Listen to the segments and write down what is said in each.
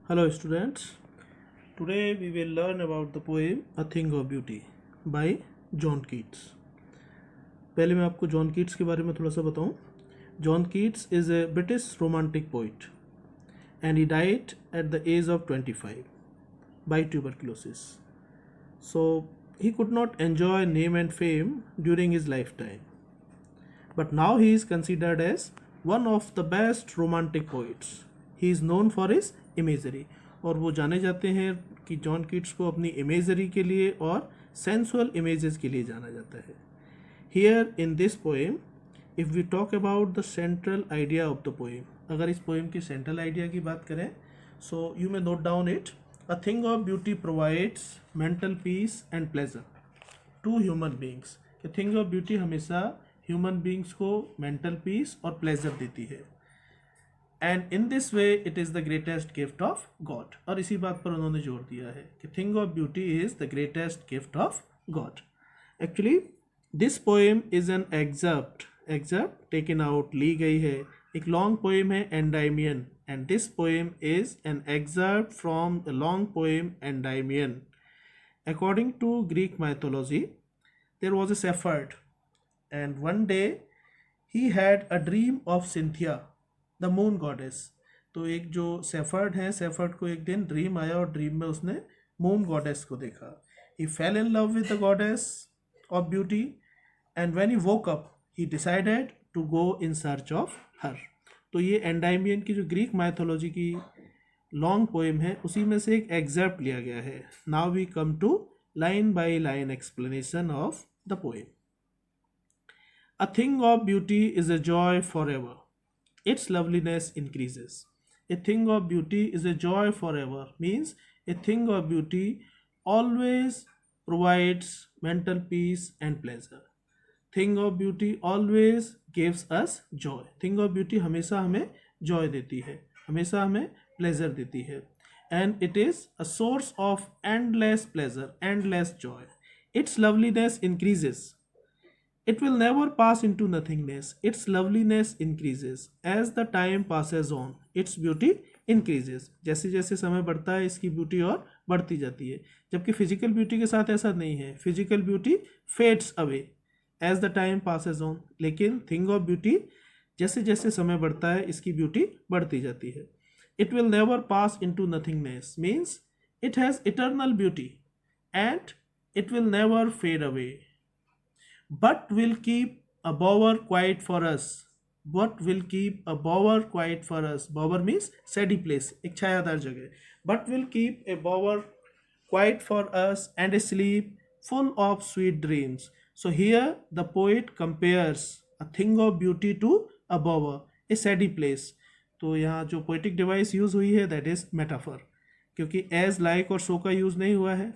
Hello students, today we will learn about the poem A Thing of Beauty by John Keats. पहले मैं आपको John Keats के बारे में थोड़ा सा बताऊं। John Keats is a British romantic poet and he died at the age of 25 by tuberculosis. So he could not enjoy name and fame during his lifetime, but now he is considered as one of the best romantic poets. He is known for his imagery, और वो जाने जाते हैं कि John Keats को अपनी imagery के लिए और सेंसुअल इमेजेस के लिए जाना जाता है। Here in this poem if we talk about the central idea of the poem, अगर इस पोएम की सेंट्रल आइडिया की बात करें, so you may note down it. A thing of beauty provides mental peace and pleasure to human beings. Thing of beauty हमेशा human beings को mental peace और pleasure देती है। And in this way it is the greatest gift of God, और इसी बात पर उन्होंने जोर दिया है कि thing of beauty is the greatest gift of God. Actually this poem is an excerpt taken out, ली गई है। एक लॉन्ग पोएम है Endymion, and this poem is an excerpt from the long poem Endymion. According to Greek mythology, there was a shepherd, and one day he had a dream of Cynthia, the moon goddess. तो एक जो shepherd है, shepherd को एक दिन dream आया और dream में उसने मून गॉडेस को देखा। He fell in love with the goddess of beauty, and when he woke up, he decided to go in search of her. तो ये एंडाइमियन की जो ग्रीक माइथोलॉजी की लॉन्ग पोएम है, उसी में से एक एग्जर्प्ट लिया गया है। Now we come to line by line explanation of the poem. A thing of beauty is a joy for ever, its loveliness increases. A thing of beauty is a joy for ever means a thing of beauty always provides mental peace and pleasure. Thing of beauty always gives us joy. Thing of beauty हमेशा हमें Joy देती है, हमेशा हमें pleasure देती है। And it is a source of endless pleasure, endless joy. Its loveliness increases, it will never pass into nothingness. Its loveliness increases as the time passes on, its beauty increases. जैसे जैसे समय बढ़ता है इसकी beauty और बढ़ती जाती है, जबकि फिजिकल ब्यूटी के साथ ऐसा नहीं है। Physical beauty fades away as the time passes on, लेकिन थिंग ऑफ ब्यूटी जैसे जैसे समय बढ़ता है इसकी ब्यूटी बढ़ती जाती है। It will never pass into nothingness means it has eternal beauty and it will never fade away, but will keep a bower quiet for us. What will keep a bower quiet for us? Bower means shady place, एक छायादार जगह। But will keep a bower quiet for us and a sleep full of sweet dreams. So here the poet compares a thing of beauty to a bower, a shady place. तो यहाँ जो poetic device use हुई है that is metaphor, क्योंकि as like और सो का use नहीं हुआ है।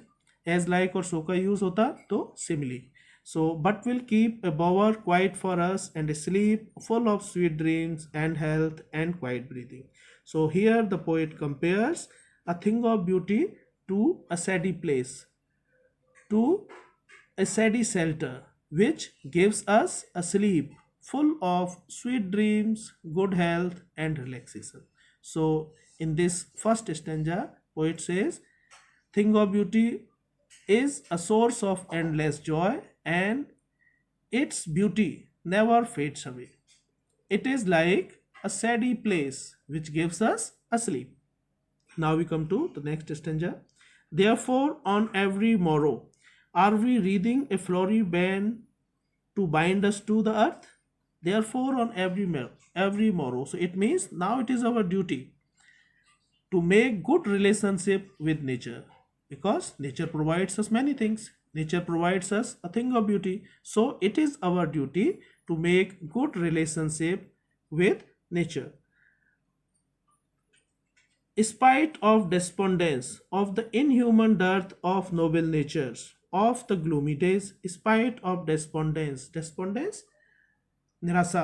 एज लाइक और सो का यूज़ होता तो simile. So but will keep a bower quiet for us and sleep full of sweet dreams and health and quiet breathing. So here the poet compares a thing of beauty to a shady place, to a shady shelter which gives us a sleep full of sweet dreams, good health, and relaxation. So, in this first stanza, poet says, "Thing of beauty is a source of endless joy, and its beauty never fades away. It is like a shady place which gives us a sleep." Now we come to the next stanza. Therefore, on every morrow, are we wreathing a flowery band to bind us to the earth? Therefore, on every morrow. So it means now it is our duty to make good relationship with nature, because nature provides us many things. Nature provides us a thing of beauty. So it is our duty to make good relationship with nature. Spite of despondence, of the inhuman dearth of noble natures, of the gloomy days, spite of despondence, निराशा,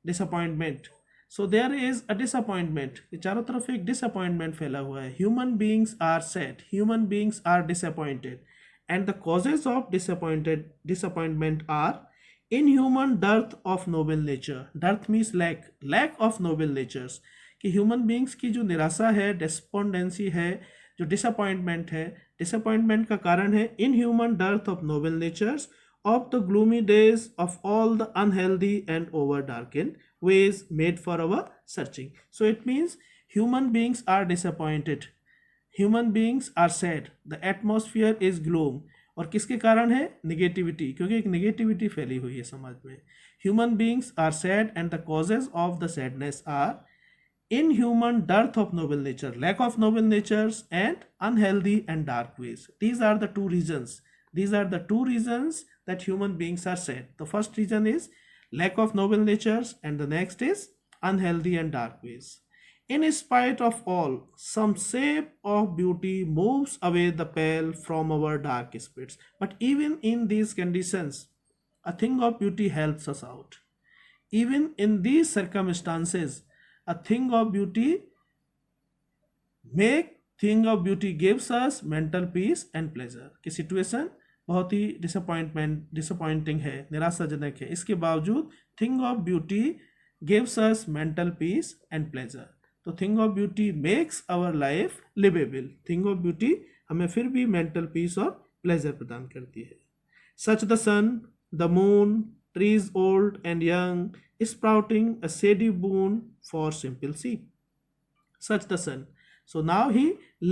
disappointment. So there is a disappointment, चारों तरफ एक disappointment फैला हुआ है। Human beings are sad, human beings are disappointed, and the causes of disappointment are inhuman dearth of noble nature. Dearth means lack, lack of noble natures, कि human beings की जो निराशा है, डिस्पोंडेंसी है, जो डिसअपॉइंटमेंट है, डिसअपॉइंटमेंट का कारण है inhuman dearth of noble natures, of the gloomy days, of all the unhealthy and over darkened ways made for our searching. So it means human beings are disappointed, human beings are sad, the atmosphere is gloom. और किसके कारण है? Negativity, क्योंकि एक negativity फैली हुई है समाज में. Human beings are sad and the causes of the sadness are inhuman dearth of noble nature, lack of noble natures, and unhealthy and dark ways. These are the two reasons. These are the two reasons that human beings are sad. The first reason is lack of noble natures, and the next is unhealthy and dark ways. In spite of all, some shape of beauty moves away the pale from our dark spirits. But even in these conditions, a thing of beauty helps us out. Even in these circumstances, a thing of beauty gives us mental peace and pleasure. कि situation बहुत ही disappointing है, निराशाजनक है, इसके बावजूद thing of beauty gives us mental peace and pleasure. तो thing of beauty makes our life livable. Thing of beauty हमें फिर भी मेंटल पीस और प्लेजर प्रदान करती है. Such the sun, the moon, trees old and young, sprouting a shady boon for simple sea. Such the sun. So now he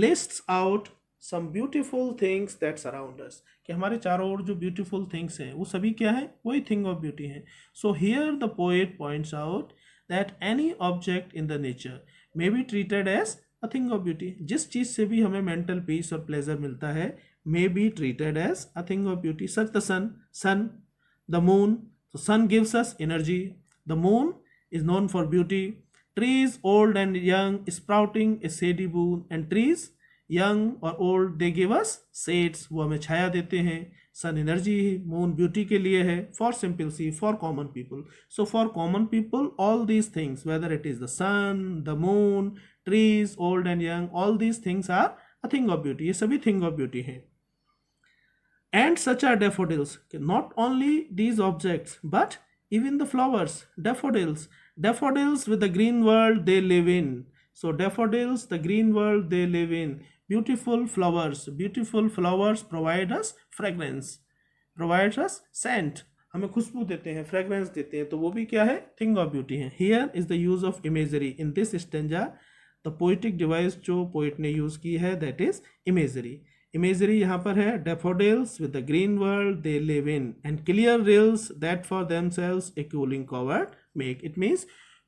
lists out some beautiful things that surround us. कि हमारे चारों ओर जो beautiful things हैं वो सभी क्या है? वही thing of beauty है. So here the poet points out that any object in the nature may be treated as a thing of beauty. जिस चीज़ से भी हमें mental peace और pleasure मिलता है may be treated as a thing of beauty. Such the sun, the moon. So sun gives us energy. The moon is known for beauty. Trees old and young, sprouting a shady boon. And trees young or old, they give us shades. वो हमें छाया देते हैं. Sun energy, moon beauty के लिए है. For simple sea, for common people. So for common people, all these things, whether it is the sun, the moon, trees old and young, all these things are a thing of beauty. ये सभी thing of beauty हैं. And such are daffodils. Not only these objects, but even the flowers. Daffodils with the green world they live in. So daffodils, the green world they live in. Beautiful flowers provide us fragrance, provides us scent. हमें खुशबू देते हैं, fragrance देते हैं, तो वो भी क्या है? Thing of beauty है. Here is the use of imagery. In this stanza, the poetic device जो poet ने use की है, that is imagery. इमेजरी यहाँ पर है. Daffodils with the green world they live in and clear rills that for themselves a cooling covert make. It means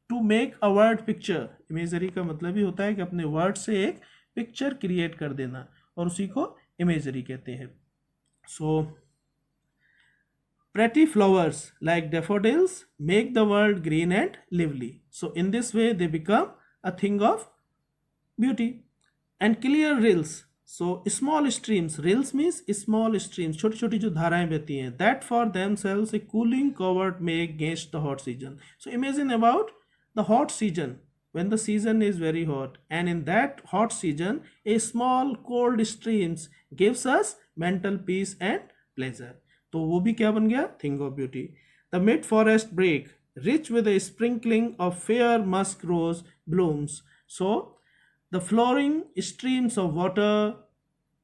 to make a word picture. Imagery का मतलब ही होता है कि अपने वर्ड से एक पिक्चर क्रिएट कर देना, और उसी को इमेजरी कहते हैं. सो pretty flowers like daffodils make the world green and lively. So in this way they become a thing of beauty. And clear rills. So small streams, rills means small streams, छोटी छोटी जो धाराएं बहती हैं, that for themselves a cooling covert make against the hot season. So imagine about the hot season, when the season is very hot, and in that hot season a small cold streams gives us mental peace and pleasure. तो वो भी क्या बन गया? Thing of beauty. The mid forest brake, rich with a sprinkling of fair musk rose blooms. So the flowing streams of water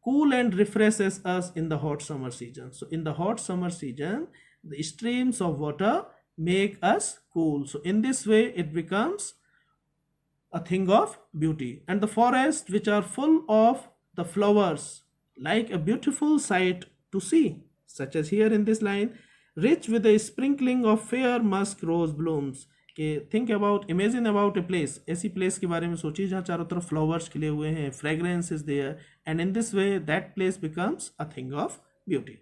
cool and refreshes us in the hot summer season. So in the hot summer season, the streams of water make us cool. So in this way, it becomes a thing of beauty. And the forests which are full of the flowers, like a beautiful sight to see, such as here in this line, rich with a sprinkling of fair musk rose blooms. कि think about, imagine about a place, ऐसी place के बारे में सोचिए जहाँ चारों तरफ flowers खिले हुए हैं, fragrance is there, and in this way that place becomes a thing of beauty.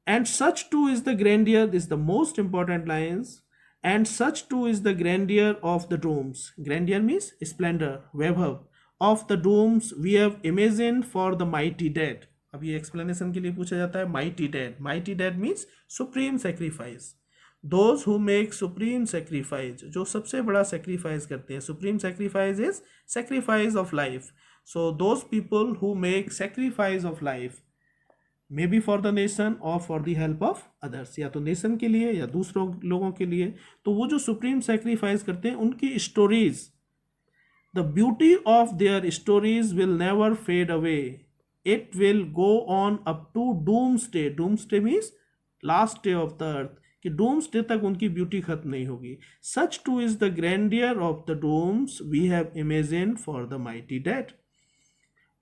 And such too is the grandeur, this the most important lines, and such too is the grandeur of the dooms. Grandeur means splendour, वैभव, of the dooms we have imagine for the mighty dead. अब ये explanation के लिए पूछा जाता है mighty dead. Mighty dead means supreme sacrifice. Those who make supreme sacrifice, जो सबसे बड़ा sacrifice करते हैं. Supreme sacrifice is sacrifice of life. So those people who make sacrifice of life, maybe for the nation or for the help of others, या तो nation के लिए या दूसरों लोगों के लिए, तो वो जो supreme sacrifice करते हैं उनकी stories The beauty of their stories will never fade away. It will go on up to doomsday. Doomsday means last day of the earth. कि doomsday तक उनकी beauty खत्म नहीं होगी. Such too is the grandeur of the dooms we have imagined for the mighty dead.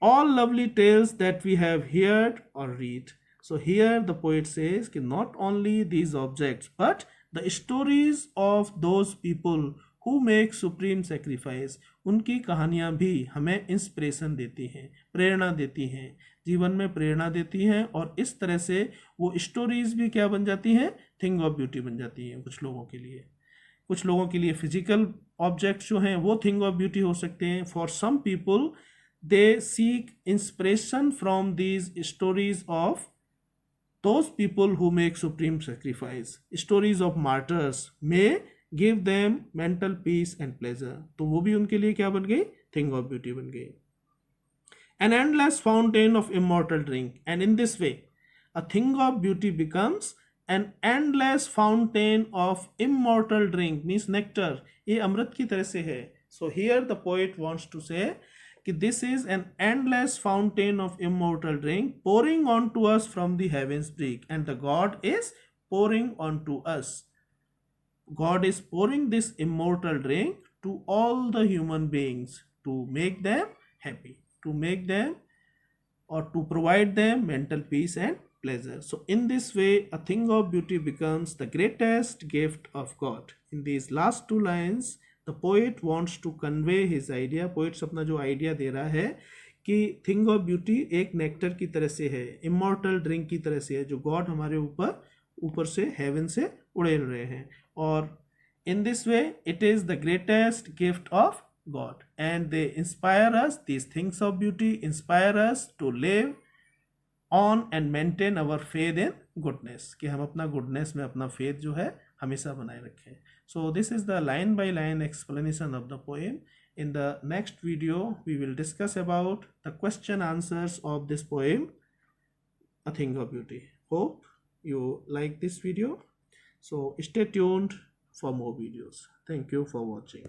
All lovely tales that we have heard or read. So here the poet says कि not only these objects but the stories of those people who make supreme sacrifice, उनकी कहानियाँ भी हमें inspiration देती हैं, प्रेरणा देती हैं, जीवन में प्रेरणा देती हैं, और इस तरह से वो स्टोरीज भी क्या बन जाती हैं, थिंग ऑफ ब्यूटी बन जाती हैं कुछ लोगों के लिए. कुछ लोगों के लिए फिजिकल ऑब्जेक्ट्स जो हैं वो थिंग ऑफ ब्यूटी हो सकते हैं. For some people they seek inspiration from these stories of those people who make supreme sacrifice. Stories of martyrs may give them mental peace and pleasure. तो वो भी उनके लिए क्या बन गई, thing of beauty बन गई. An endless fountain of immortal drink, and in this way a thing of beauty becomes an endless fountain of immortal drink, means nectar. ये अमृत की तरह से है. So here the poet wants to say कि this is an endless fountain of immortal drink pouring onto us from the heavens break, and the God is pouring onto us. God is pouring this immortal drink to all the human beings to make them happy, to make them or to provide them mental peace and pleasure. So in this way a thing of beauty becomes the greatest gift of God. In these last two lines the poet wants to convey his idea. poets अपना जो idea दे रहा है कि thing of beauty एक nectar की तरह से है, इमॉर्टल ड्रिंक की तरह से है, जो गॉड हमारे ऊपर से हेवन से उड़ेल रहे हैं. और in this way it is the greatest gift of God, and they inspire us, these things of beauty inspire us to live on and maintain our faith in goodness, कि हम अपना goodness में अपना faith जो है हमेशा बनाए रखें. So this is the line by line explanation of the poem. In the next video we will discuss about the question answers of this poem, A Thing of Beauty. Hope you like this video. So stay tuned for more videos. Thank you for watching.